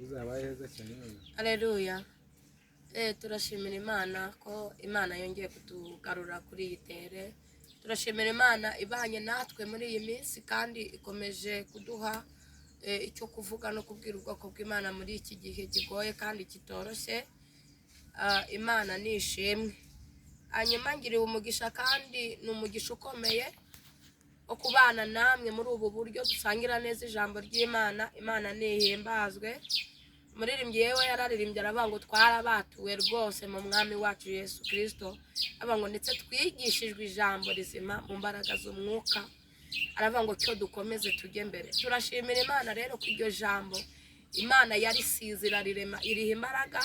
uzabaye heza cyane. Haleluya. Turashimira Imana ko Imana yongeye kutugarura kuri iyi tere. Turashimira Imana ibanye natwe muri iyi minsi kandi ikomeje kuduha icyo kuvuga no kubwira ubwoko bw'Imana muri iki gihe kigoye kandi kitoroshye. Imana ni ishimwe. Hanyuma ngiriwe umugisha kandi ni umugisha ukomeye wo kubana namwe muri ubu buryo dusangira neza ijambo ry'Imana. Imana nihimbazwe. Umuririmbyi yewe yararirimbye aravuga ngo twarabatuwe rwose mu mwami wacu Yesu Kristo, aravuga ngo ndetse twigishijwe ijambo rizima mu mbaraga z'umwuka, aravuga ngo cyo dukomeze tujye mbere. Turashimira Imana rero ko iryo jambo Imana yarisize irarirema iriha imbaraga.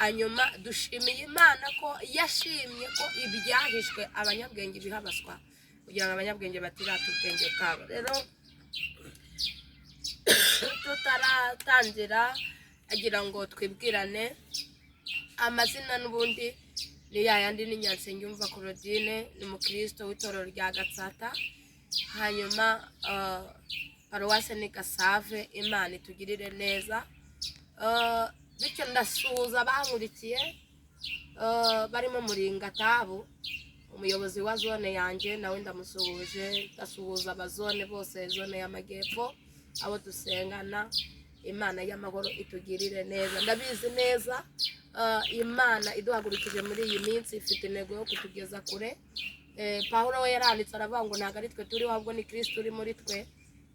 Hanyuma dushimiye Imana ko yashimye ko ibyahishwe abanyabwenge bihabaswa kugira ngo abanyabwenge batirata ubwenge bwabo. Rero tutaratangira agira ngo twibwirane amazina n'ubundi ni yayandi ni Nyansengiyumva Claudine, ni mukristo w'itorero rya Gatsata. Hanyuma paruwase ni Gasave. Imana itugirire neza. Bityo ndasuhuza abankurikiye barimo Muringatabu, umuyobozi wa zone yanjye, nawe ndamusuhuje. Ndasuhuza abazone bose, zone y'Amajyepfo, abo dusengana. Imana y'amahoro itugirire neza. Ndabizi neza Imana iduhagurukije muri iyi minsi ifite intego yo kutugeza kure. Pawulo we yaranditse aravuga ngo ntabwo ari twe turiho ahubwo ni Kristo uri muri twe.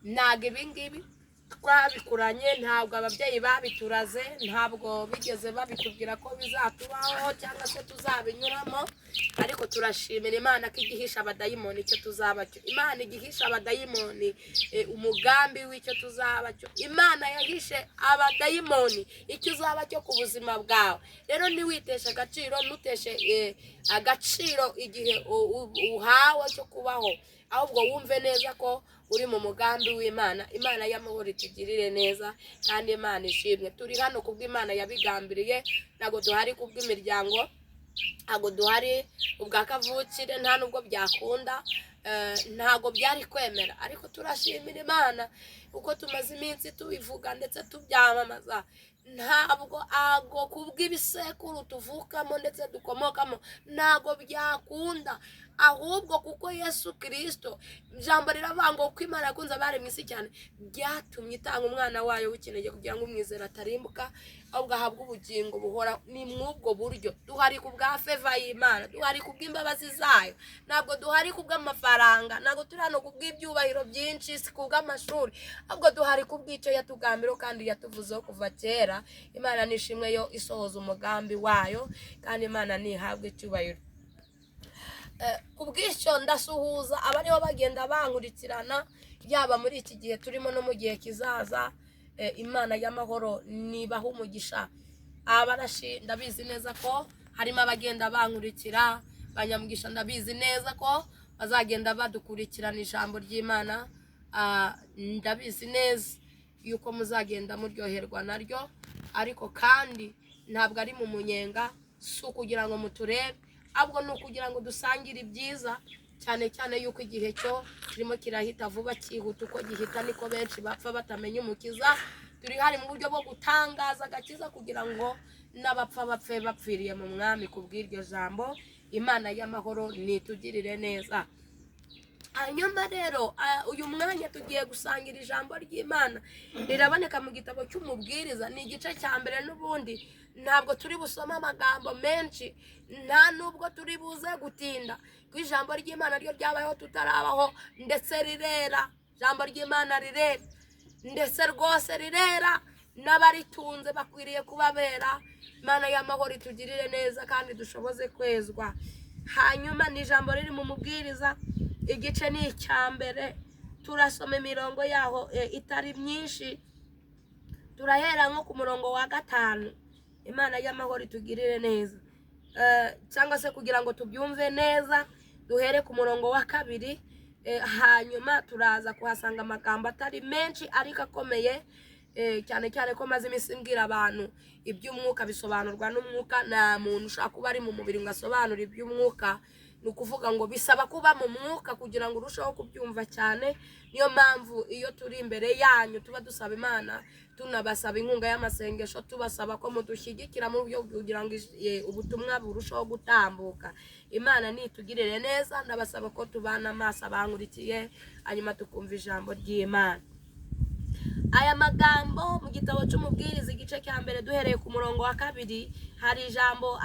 Ntabwo ibingibi twabikuranye, ntabwo ababyeyi babituraze, ntabwo bigeze babitubwira ko bizatubaho cyangwa se tuzabinyuramo, ariko turashimira Imana ko igihisha abadayimoni icyo tuzaba cyo. Imana igihisha abadayimoni umugambi w'icyo tuzaba cyo. Imana yahishe abadayimoni icyo uzaba cyo ku buzima bwawe. Rero ntiwiteshe agaciro, ntuteshe agaciro igihe uhawe cyo kubaho, ahubwo wumve neza ko uri mu mugambi w'Imana. Imana y'amahoro itugirire neza kandi Imana ishimwe. Turi hano kubw'Imana yabigambiriye, ntago duhari kubw'imiryango, ntago duhari ubwa kavukire, nta nubwo byakunda, ntago byari kwemera, ariko turashimira Imana uko tumaze iminsi tubivuga ndetse tubyamamaza. Ntabwo kubw'ibisekuru tuvukamo ndetse dukomokamo ntago byakunda, ahubwo kuko Yesu Kristo, ijambo riravuga ngo uko Imana yakunze abari mu isi cyane byatumye itanga umwana wayo w'ikinege kugira ngo umwizera atarimbuka ahubwo ahabwe ubugingo buhora. Ni mw'ubwo buryo duhari ku bwa feva y'Imana, duhari ku bw'imbabazi zayo, ntabwo duhari ku bw'amafaranga, ntabwo turi hano ku bw'ibyubahiro byinshi, si ku bw'amashuri, ahubwo duhari ku bw'icyo yatugambiriyeho kandi yatuvuzeho kuva kera. Imana nishimwe yo isohoza umugambi wayo kandi Imana nihabwe icyubahiro. Kubw'icyo ndasuhuza abariho bagenda bankurikirana, yaba muri iki gihe turimo no mu gihe kizaza. Imana y'amahoro nibaha umugisha. Abarashi ndabizi neza ko harimo abagenda bankurikira, banyamugisha ndabizi neza ko bazagenda badukurikirana ijambo ry'Imana. Ndabizi neza yuko muzagenda muryoherwa naryo, ariko kandi ntabwo ari mu munyenga, si ukugira ngo muturebe, ahubwo ni ukugira ngo dusangire ibyiza, cyane cyane yuko igihe cyo kirimo kirahita vuba, cyihuta uko gihita niko benshi bapfa batamenya umukiza. Turi hari mu buryo bwo gutangaza agakiza kugira ngo n'abapfa bapfe bapfiriye mu mwami. Kubw'iryo jambo Imana y'amahoro nitugirire neza. Hanyuma rero uyu mwanya tugiye gusangira ijambo ry'Imana, riraboneka mu gitabo cy'Umubwiriza, ni igice cya mbere. N'ubundi ntabwo turi busome amagambo menshi, nta nubwo turi buze gutinda, ko ijambo ry'Imana ryo ryabayeho tutarabaho, ndetse rirera. Ijambo ry'Imana rirera ndetse rwose rirera, n'abaritunze bakwiriye kubabera. Imana y'amahoro itugirire neza kandi dushoboze kwezwa. Hanyuma ni ijambo riri mu Mubwiriza, igice ni icya mbere. Turasoma imirongo yaho itari myinshi, turahera nko ku murongo wa 5. Imana y'amahoro itugirire neza, cyangwa se kugira ngo tubyumve neza duhere ku murongo wa 2. Hanyuma turaza kuhasanga amagambo atari menshi ariko akomeye, cyane cyane ko maze iminsi mbwira abantu iby'umwuka bisobanurwa n'umwuka. Nta muntu ushaka kuba ari mu mubiri ngo asobanure iby'umwuka. ni ukuvuga ngo bisaba kuba mu mwuka kugira ngo urusheho kubyumva cyane. Niyo mpamvu iyo turi imbere yanyu tuba dusaba Imana, tunabasaba inkunga y'amasengesho, tubasaba ko mudushyigikira mu buryo kugira ngo ubutumwa burusheho gutambuka. Imana nitugirire neza. Ndabasaba ko tubana amaso abankurikiye, hanyuma tukumva ijambo ry'Imana. Aya magambo mu gitabo cy'Umubwiriza igice cya mbere duhereye ku murongo wa 2, hari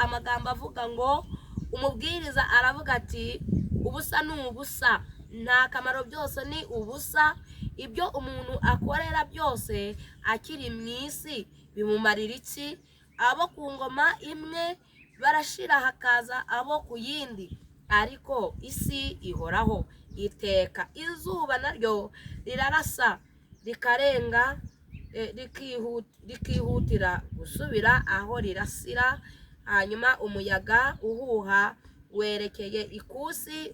amagambo avuga ngo, umubwiriza aravuga ati, ubusa ni ubusa, nta kamaro byose ni ubusa, ibyo umuntu akorera byose akiri mu isi bimumarira iki? Abo ku ngoma imwe barashira hakaza abo ku yindi, ariko isi ihoraho iteka. Izuba naryo rirarasa rikarenga, rikihutira gusubira aho rirasira, hanyuma umuyaga uhuha werekeye ikusi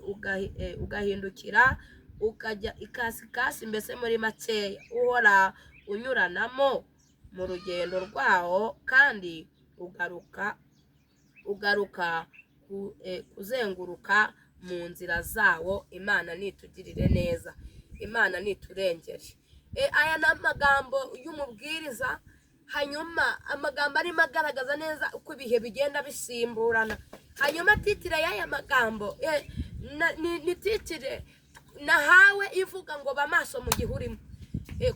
ugahindukira ukajya ikasikasi, mbese muri makeya uhora unyuranamo mu rugendo rwawo, kandi ugaruka kuzenguruka mu nzira zawo. Imana nitugirire neza, Imana niturengere. Aya ni amagambo y'umubwiriza, hanyuma amagambo arimo agaragaza neza uko ibihe bigenda bisimburana. Hanyuma titire y'aya magambo ni titire nahawe ivuga ngo ba maso mu gihe urimo.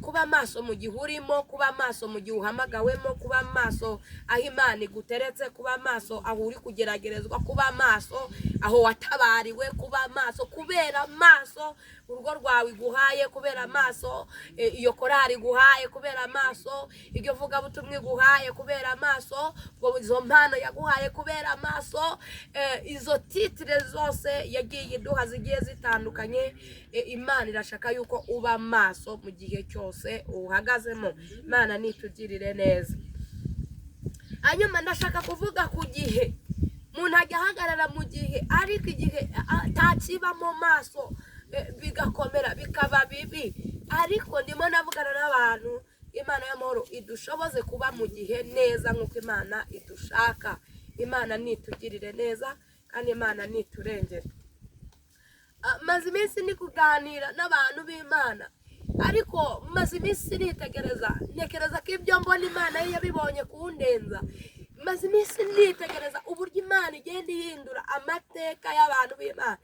Kuba maso mu gihe urimo, kuba maso mu gihe uhamagawemo, kuba maso aho Imana iguteretse, kuba maso aho uri kugeragerezwa, kuba maso aho watabariwe, kuba maso kubera maso urugo rwawe iguhaye, kubera maso iyo korari iguhaye, kubera maso iryo vuga butumwa iguhaye, kubera maso ngo izo mpano yaguhaye, kubera maso izo titire zose yagiye iduha zigiye zitandukanye. Imana irashaka yuko uba maso mu gihe cyose uhagazemo. Imana nitugirire neza. Hanyuma ndashaka kuvuga ku gihe umuntu ajya ahagarara mu gihe, ariko igihe atakibamo maso bigakomera bikaba bibi. Ariko ndimo navugana n'abantu, Imana y'amahoro idushoboze kuba mu gihe neza nk'uko Imana idushaka. Imana nitugirire neza kandi Imana niturengere. Maze iminsi ni kuganira n'abantu b'Imana, ariko maze iminsi ntekereza ko ibyo mbona Imana yabibonye kundenza. Maze iminsi nitegereza uburyo Imana igenda ihindura amateka y'abantu b'Imana.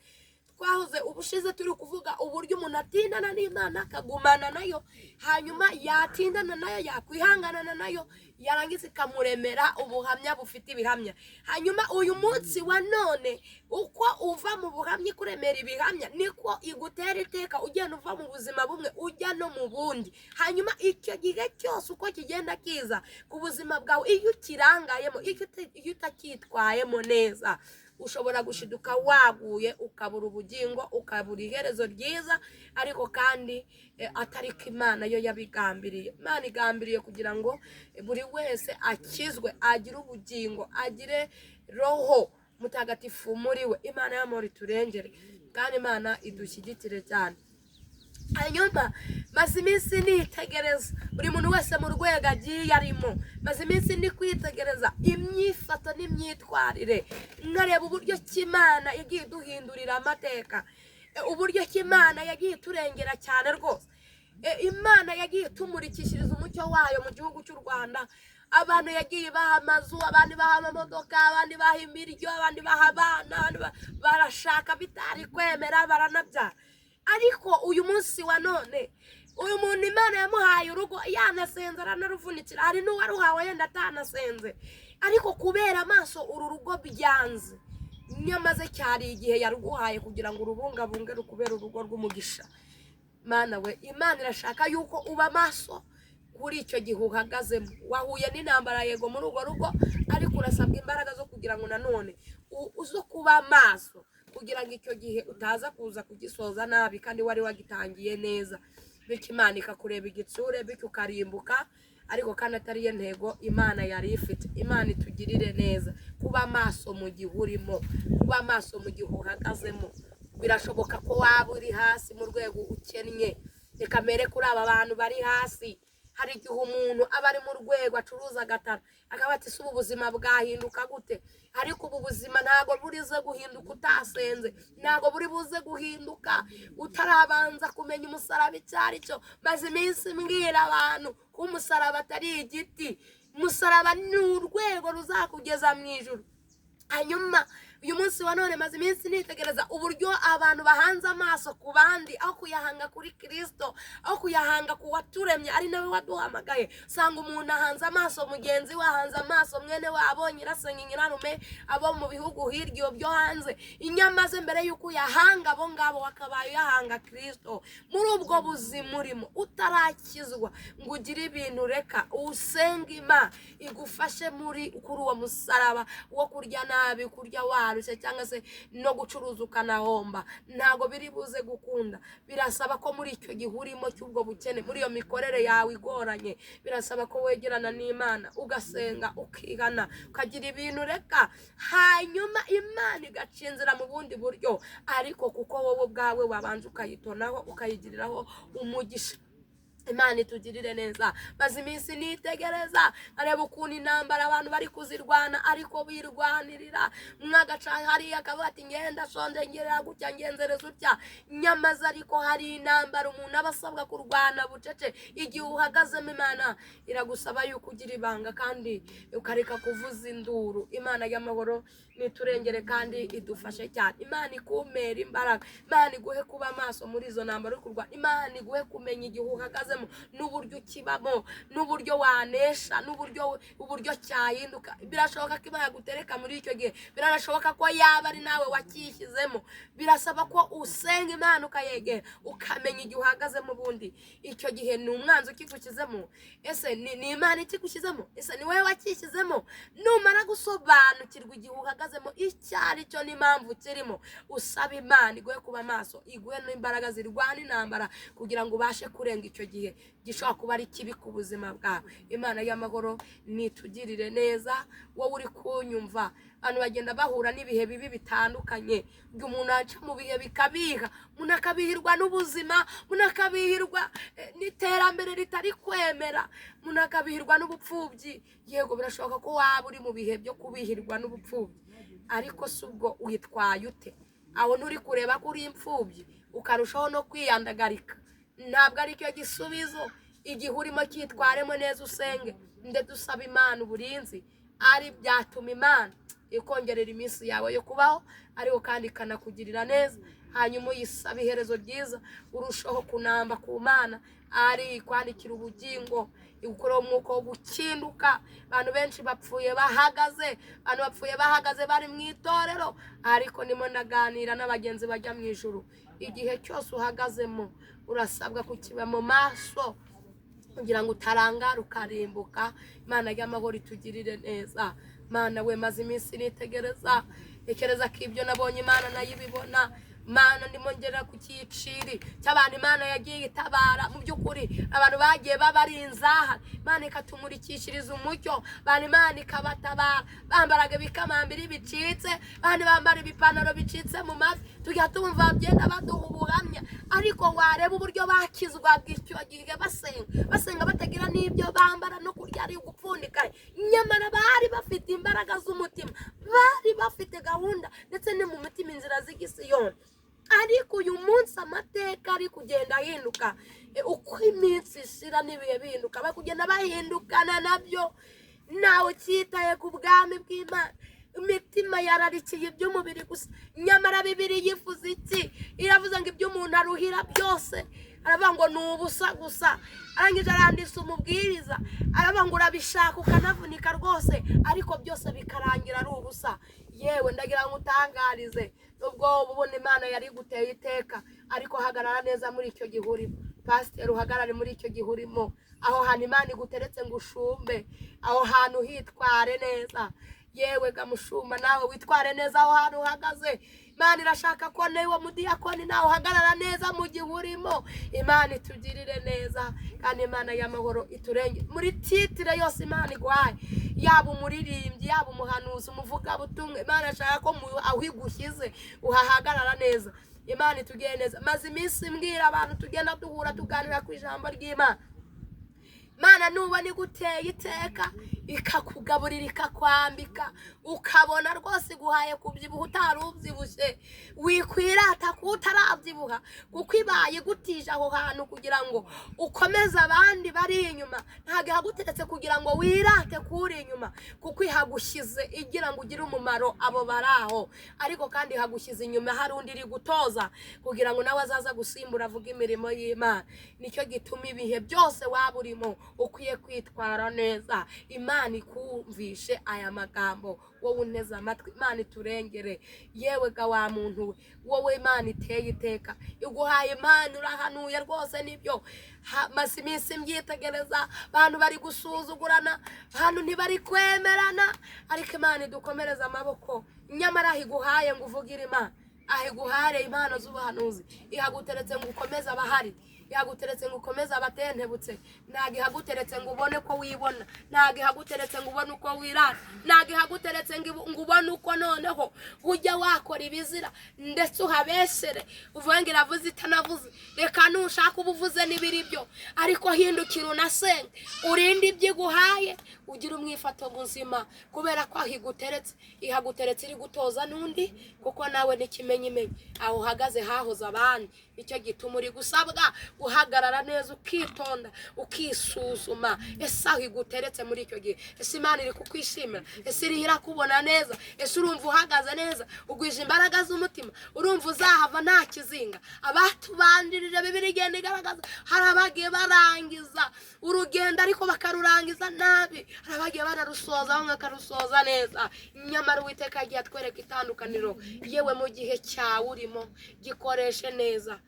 Twahoze ubushize turi kuvuga uburyo umuntu atindana n'Imana akagumana nayo, hanyuma yatindana nayo yakwihanganana nayo, yarangiza ikamuremera ubuhamya bufite ibihamya. Hanyuma uyu munsi wa none uko uva mu buhamya kuremera ibihamya, niko igutera iteka ugenda uva mu buzima bumwe ujya no mu bundi. Hanyuma icyo gihe cyose uko kigenda kiza ku buzima bwawe, iyo ukirangayemo, iyo utakitwayemo neza, ushobora gushiduka waguye, ukabura ubugingo, ukabura iherezo ryiza. Ariko kandi atari ko Imana yo yabigambiriye. Imana igambiriye kugira ngo buri wese akizwe, agire ubugingo, agire roho mutagatifu muri we. Imana y'amahoro iturengere kandi Imana idushyigikire cyane. Hanyuma maze iminsi nitegereza buri muntu wese mu rwego agiye arimo. Maze iminsi ndi kwitegereza imyifato n'imyitwarire, nkareba uburyo Imana yagiye duhindurira amateka, uburyo Imana yagiye turengera cyane rwose. Imana yagiye tumurikishiriza umucyo wayo mu gihugu cy'u Rwanda. Abantu yagiye baha amazu, abandi baha amamodoka, abandi baha imiryo, abandi baha abana, barashaka bitari kwemera, baranabyara. Ariko uyu munsi wa none, uyu muntu Imana yamuhaye urugo yanasenze aranaruvunikira. Hari n'uwaruhawe yenda atanasenze, ariko kubera amaso uru rugo byanze. Nyamaze cyari igihe yaruguhaye kugira ngo urubungabunge rukubera urugo rw'umugisha. Mana we, Imana irashaka yuko uba maso kuri icyo gihe uhagazemo. Wahuye n'intambara yego muri urwo rugo, ariko urasabwa imbaraga zo kugira ngo nanone uzo kuba maso, kugira ngo icyo gihe utaza kuza kugisoza nabi kandi wari wagitangiye neza. Bityo Imana ikakureba igitsure, bityo ukarimbuka, ariko kandi atari yo ntego Imana yari ifite. Imana itugirire neza, kuba maso mu gihe urimo, kuba maso mu gihe uhagazemo. Birashoboka ko waba uri hasi mu rwego ukennye, reka mere kuri aba bantu bari hasi. hari igihe umuntu aba ari mu rwego acuruza agatara akaba ati si ubu buzima bwahinduka gute, ariko ubu buzima ntabwo burize guhinduka utasenze, ntabwo buri buze guhinduka utarabanza kumenya umusaraba icyo ari cyo. maze iminsi mbwira abantu ko umusaraba atari igiti, umusaraba ni urwego ruzakugeza mu ijuru. hanyuma uyu munsi wa none maze iminsi nitegereza uburyo abantu bahanze amaso ku bandi aho kuyahanga kuri Kristo, aho kuyahanga ku waturemye ari nawe waduhamagaye. usanga umuntu ahanze amaso mugenzi we, ahanze amaso mwene wabo, nyirasenge, nyirarume, abo mu bihugu hirya byo hanze, inyamaze mbere y'uko yahanga abo ngabo wakabaye yahanga Kristo. muri ubwo buzima urimo utarakizwa ngo ugire ibintu, reka usenga Imana igufashe kuri uwo musaraba wo kurya nabi, kurya waruse cyangwa se no gucuruza ukanahomba. ntago biri buze gukunda. birasaba ko muri icyo gihe urimo cy'ubwo bukene, muri iyo mikorere yawe igoranye, birasaba ko wegerana n'Imana ugasenga, ukihana, ukagira ibintu reka, hanyuma Imana igacinzira mu bundi buryo, ariko kuko wowe ubwawe wabanje ukayitonaho ukayigiriraho umugisha. Imana itugirire neza. maze iminsi nitegereza areba ukuntu intambara abantu bari kuzirwana ariko birwanirira. mwagaca hariya akavuga ati ngenda sonde ngerera gutya ngenzereza utya, nyamaze ariko hari intambara umuntu aba asabwa kurwana bucece. igihe uhagazemo Imana iragusaba yuko ugira ibanga kandi ukareka kuvuza induru. Imana y'amahoro niturengere kandi idufashe cyane. Imana ikumera imbaraga, Imana iguhe kuba maso muri izo ntambara uri kurwana, Imana iguhe kumenya igihe uhagazemo n'uburyo ukibamo, n'uburyo wanesha, uburyo cyahinduka. birashoboka ko Imana yagutereka muri icyo gihe, birashoboka ko yaba ari nawe wakishyizemo. birasaba ko usenga Imana ukayegera ukamenya igihe uhagazemo. ubundi icyo gihe ni umwanzi ukigushyizemo, ese ni Imana ikigushyizemo, ese ni wowe wakishyizemo? numara gusobanukirwa igihe uhagazemo icyo ari cyo n'impamvu kirimo, usaba Imana iguhe kuba maso, iguhe n'imbaraga zirwana intambara kugira ngo ubashe kurenga icyo gihe gishobora kuba ari kibi ku buzima bwawe. Imana y'amahoro nitugirire neza. wowe uri kunyumva, abantu bagenda bahura n'ibihe bibi bitandukanye, umuntu aca mu bihe bikabiha, umuntu akabihirwa n'ubuzima, umuntu akabihirwa n'iterambere ritari kwemera, umuntu akabihirwa n'ubupfubyi. yego birashoboka ko waba uri mu bihe byo kubihirwa n'ubupfubyi, ariko si ubwo witwaye ute? aho nturi kureba ko uri imfubyi ukarushaho no kwiyandagarika, ntabwo ari cyo gisubizo. igihe urimo cyitwaremo neza, usenge ndetse usaba Imana uburinzi, ari byatuma Imana ikongerera iminsi yawe yo kubaho, ariko kandi ikanakugirira neza. hanyuma uyisaba iherezo ryiza, urushaho kunamba ku Mana, ari kwandikira ubugingo, igukora umwuka wo gukinduka. abantu benshi bapfuye bahagaze, abantu bapfuye bahagaze bari mu itorero, ariko nimo ndaganira n'abagenzi bajya mu ijuru. igihe cyose uhagazemo urasabwa kukiba mu maso kugira ngo utarangara ukarimbuka. Imana y'amahoro itugirire neza. Mana we, maze iminsi nitegereza, ekereza ko ibyo nabonye Imana nayo ibibona. Mana ndimo ngera ku cyiciri cy'abantu Imana yagiye itabara. mu by'ukuri abantu bagiye babarinzaha, Imana ikatumurikishiriza umucyo, abantu Imana ikabatabara. bambaraga bikamambiri bicitse, abantu bambara ibipantaro bicitse mu mavi, tujya tumva byenda baduha ubuhamya, ariko wareba uburyo bakizwaga icyo gihe basenga batagira n'ibyo bambara, no kurya ari ugupfundikanya. nyamara bari bafite imbaraga z'umutima, bari bafite gahunda, ndetse no mu mutima inzira z'igisiyoni. ariko uyu munsi amateka ari kugenda ahinduka, uko iminsi ishira n'ibihe bihinduka, bari kugenda bahindukana nabyo. nawe cyitaye ku bwami bw'Imana, imitima yararikiye iby'umubiri gusa. nyamara Bibiliya yifuza iki? iravuze ngo iby'umuntu aruhira byose, aravuga ngo ni ubusa gusa. arangije aranditse umubwiriza, aravuga ngo urabishaka ukanavunika rwose, ariko byose bikarangira ari ubusa. yewe ndagira ngo utangarize, nubwo ubona Imana yari guteye iteka, ariko hagarara neza muri icyo gihe urimo. pasiteri, uhagarare muri icyo gihe urimo. aho hantu Imana iguteretse ngo ushumbe, aho hantu hitware neza. yewe gamushumba, nawe witware neza aho hantu uhagaze. Imana irashaka ko nawe mudiyakoni nawe uhagarara neza mu gihe urimo. Imana itugirire neza, kandi Imana y'amahoro iturenge muri titire yose Imana iguhaye, yaba umuririmbyi, yaba umuhanuzi, umuvugabutumwa. Imana irashaka ko aho igushyize uhahagarara neza. Imana itugire neza. maze iminsi mbwira abantu tugenda duhura tuganira ku ijambo ry'Imana, Mana nubona iguteye iteka ikakugaburira ikakwambika ukabona rwose guhaye kubyibuha utari ubyibushye wikwirata ko utarabyibuha kuko ibaye gutije aho hantu kugira ngo ukomeze abandi bari inyuma ntabwo ihaguteretse kugira ngo wirate kuri inyuma kuko ihagushyize igira ngo ugire umumaro abo baraho ariko kandi ihagushyize inyuma hari undi iri gutoza kugira ngo nawe azaza gusimbura avuga imirimo y'Imana nicyo gituma ibihe byose waba urimo ukwiye kwitwara neza Imana ikumvishe aya magambo wowe uneze amatwi Imana iturengere yewe ga wa muntu wowe Imana iteye iteka iguhaye Imana urahanuye rwose nibyo maze iminsi mbyitegereza abantu bari gusuzugurana abantu ntibari kwemerana ariko Imana idukomereza amaboko nyamara iguhaye ngo uvugire Imana ahiguhare impano z'ubuhanuzi ihaguteretse ngo ukomeze abahari ihaguteretse ngo ukomeze abatentebutse ntago ihaguteretse ngo ubone ko wibona ntago ihaguteretse ngo ubone uko wirata ntago ihaguteretse ngo ubone uko noneho ujya wakora ibizira ndetse uhabeshere uvuge ngo iravuze itanavuze reka nushaka ubuvuze n'ibiri byo ariko hindukira unasenge urinde ibyiguhaye ugira umwifato muzima kubera ko ahiguteretse ihaguteretse iri gutoza n'undi kuko nawe n'ikimenyimenyi aho uhagaze hahoze abandi icyo gituma uri gusabwa uhagarara neza ukitonda ukisuzuma ese aho iguteretse muri icyo gihe ese Imana iri kukwishimira ese iri irakubona neza ese urumva uhagaze neza ugwije imbaraga z'umutima urumva uzahava nta kizinga abatubandirije Bibiliya igenda igaragaza hari abagiye barangiza urugendo ariko bakarurangiza nabi hari abagiye bararusoza bamwe bakarusoza neza nyamara Uwiteka agiye atwereka itandukaniro yewe mu gihe cyawe urimo gikoreshe neza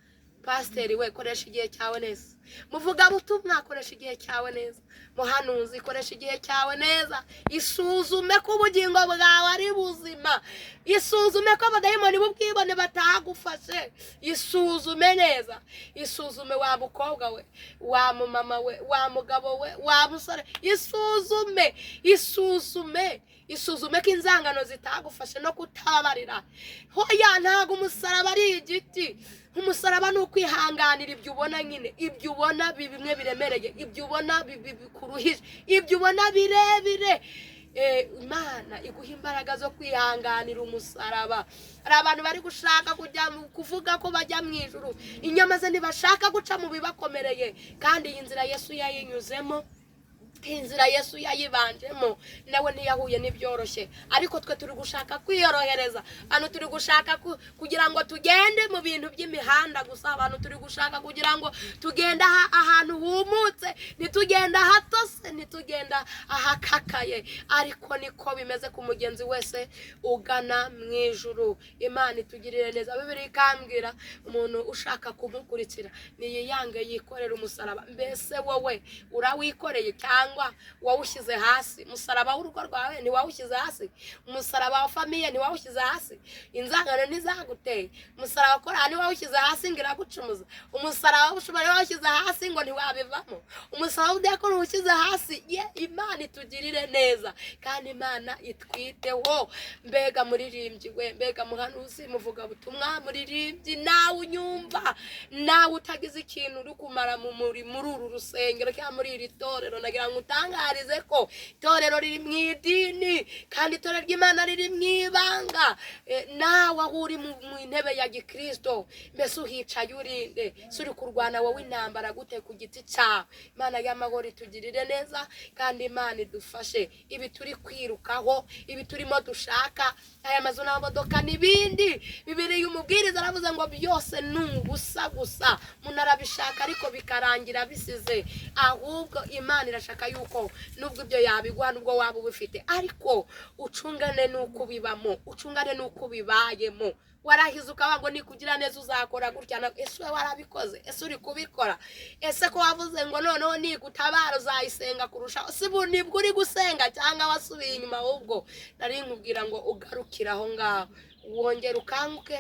Pasiteri we koresha igihe cyawe neza muvuga butumwa koresha igihe cyawe neza muhanuzi koresha igihe cyawe neza isuzume ko ubugingo bwawe ari buzima isuzume ko abadayimoni b'ubwibone batagufashe isuzume neza isuzume wa mukobwa we wa mama we wa mugabo we wa musore isuzume ko inzangano zitagufashe no kutabarira hoya ntago umusaraba ari igiti umusaraba no kwihanganira ibyo ubona nyine ibyo ubona bimwe biremereye ibyo ubona bikuruhije ibyo ubona birebire Imana iguha imbaraga zo kwihanganira umusaraba hari abantu bari gushaka kujya kuvuga ko bajya mu ijuru inyama ze ntibashaka guca mu bibakomereye kandi iyi nzira Yesu yayinyuzemo inzira Yesu yayibanjemo nawe ntiyahuye n'ibyoroshye ariko twe turi gushaka kwiyorohereza abantu turi gushaka kugira ngo tugende mu bintu by'imihanda gusa abantu turi gushaka kugira ngo tugenda ahantu humutse nitugenda hatose nitugenda ahakakaye ariko niko bimeze ku mugenzi wese ugana mu ijuru Imana itugirire neza Bibiliya ikambwira umuntu ushaka kumukurikira niyiyange yikorera umusaraba mbese wowe urawikoreye cyangwa wawushyize hasi umusaraba w'urugo rwawe ntiwawushyize hasi umusaraba wa famiye ntiwawushyize hasi inzangano ntizaguteye umusaraba wakora ntiwawushyize hasi ngo iragucumuza umusaraba w'ubushumba ntiwawushyize hasi ngo ntiwabivamo umusaraba w'udiyakoni uwushyize hasi Imana itugirire neza kandi Imana itwiteho mbega muririmbyi we mbega muhanuzi muvuga butumwa muririmbyi nawe unyumva nawe utagize ikintu uri kumara muri uru rusengero cyangwa muri iri torero nagira ngo utangarize ko itorero riri mu idini kandi itorero ry'Imana riri mu ibanga nawe aho uri mu ntebe ya gikristo mbese uhicaye urinde suri kurwana wowe intambara gute ku giti cyawe Imana y'amahoro itugirire neza kandi Imana idufashe ibi turi kwirukaho ibi turimo dushaka aya mazu n'amamodoka n'ibindi Bibiliya umubwiriza aravuze ngo byose n'ubusa gusa umuntu arabishaka ariko bikarangira bisize ahubwo Imana irashaka yuko nubwo ibyo yabiguha nubwo waba ubifite ariko ucungane n'uko bibamo ucungane n'uko bibayemo warahize ukabango nikugira neza uzakora gutya ese warabikoze ese uri kubikora ese ko wavuze ngo noneho nigutabara uzayisenga kurusha nibwo uri gusenga cyangwa wasubiye inyuma ahubwo nari nkubwira ngo ugarukira aho ngaho wongera ukanguke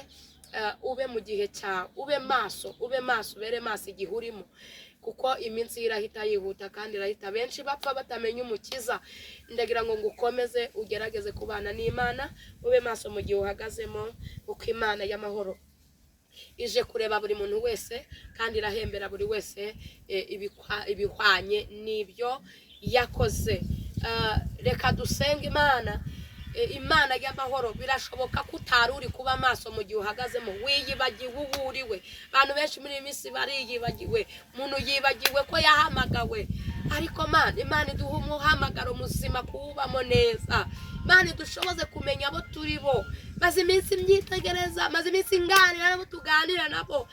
ube mu gihe cyawe ube maso ubere maso igihe urimo kuko iminsi irahita yihuta kandi irahita benshi bapfa batamenya umukiza ndagira ngo ngukomeze ugerageze kubana n'Imana ube maso mu gihe uhagazemo uko Imana y'amahoro ije kureba buri muntu wese kandi irahembera buri wese ibihwanye n'ibyo yakoze. Reka dusenga Imana. Imana y'amahoro, birashoboka ko utari uri kuba maso mu gihe uhagazemo, wiyibagiwe uwo uriwe. Abantu benshi muri iyi minsi bariyibagiwe, umuntu yibagiwe ko yahamagawe. Ariko Imana iduha umuhamagaro muzima kuwubamo neza. Imana idushoboze kumenya abo turi bo. Maze iminsi myitegereza, maze iminsi nganira nabo, tuganira nabo.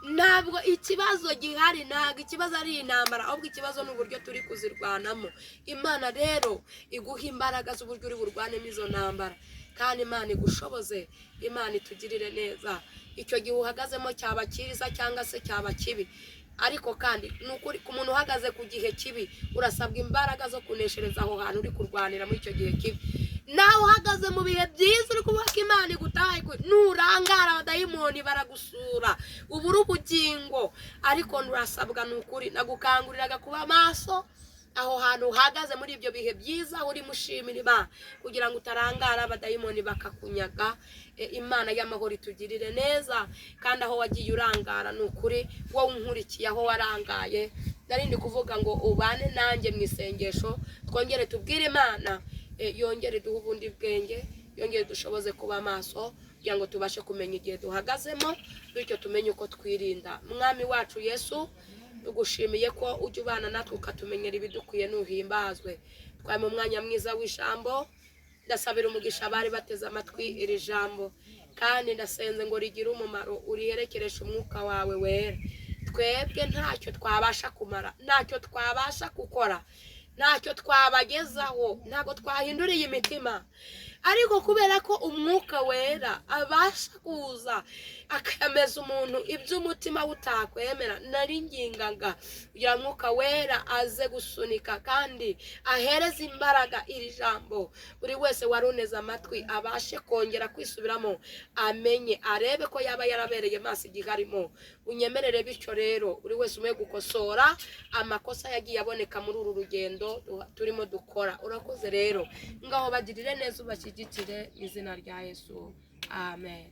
Ntabwo ikibazo gihari, ntabwo ikibazo ari intambara, ahubwo ikibazo ni uburyo turi kuzirwanamo. Imana rero iguha imbaraga z'uburyo uri burwanemo izo ntambara, kandi Imana igushoboze. Imana itugirire neza. Icyo gihe uhagazemo cyaba cyiza cyangwa se cyaba kibi, ariko kandi nukuri ku muntu uhagaze ku gihe kibi urasabwa imbaraga zo kuneshereza aho hantu uri kurwanira muri icyo gihe kibi. Nawe uhagaze mu bihe byiza uri kuvuga ko Imana igutaye, nurangara abadayimoni baragusura, ubura ubugingo. Ariko nurasabwa nukuri, nagukanguriraga kuba maso aho hantu uhagaze muri ibyo bihe byiza, uri mushimira Imana kugira ngo utarangara abadayimoni bakakunyaga. Imana y'amahoro itugirire neza. Kandi aho wagiye urangara nukuri, wowe unkurikiye aho warangaye, narindi kuvuga ngo ubane nanjye mu isengesho, twongere tubwire Imana yongere duhe ubundi bwenge, yongere dushoboze kuba maso kugira ngo tubashe kumenya igihe duhagazemo, bityo tumenye uko twirinda. Mwami wacu Yesu, tugushimiye ko ujya ubana natwe ukatumenyera ibidukwiye, nuhimbazwe. Twari mu mwanya mwiza w'ijambo, ndasabira umugisha abari bateze amatwi iri jambo, kandi ndasenze ngo rigire umumaro, uriherekereshe umwuka wawe wera. Twebwe ntacyo twabasha kumara, ntacyo twabasha gukora, ntacyo twabagezaho, ntabwo twahinduriye imitima, ariko kubera ko umwuka wera abasha kuza akameza umuntu iby'umutima utakwemera, naringingaga kugira umwuka wera aze gusunika kandi ahereza imbaraga iri jambo. Buri wese waruneze amatwi abashe kongera kwisubiramo, amenye, arebe ko yaba yarabereye maso igihe arimo. Unyemerere bityo rero buri wese umwe gukosora amakosa yagiye aboneka muri uru rugendo turimo dukora. Urakoze rero, ngaho bagirire neza, ubashyigikire mu izina rya Yesu. Amen.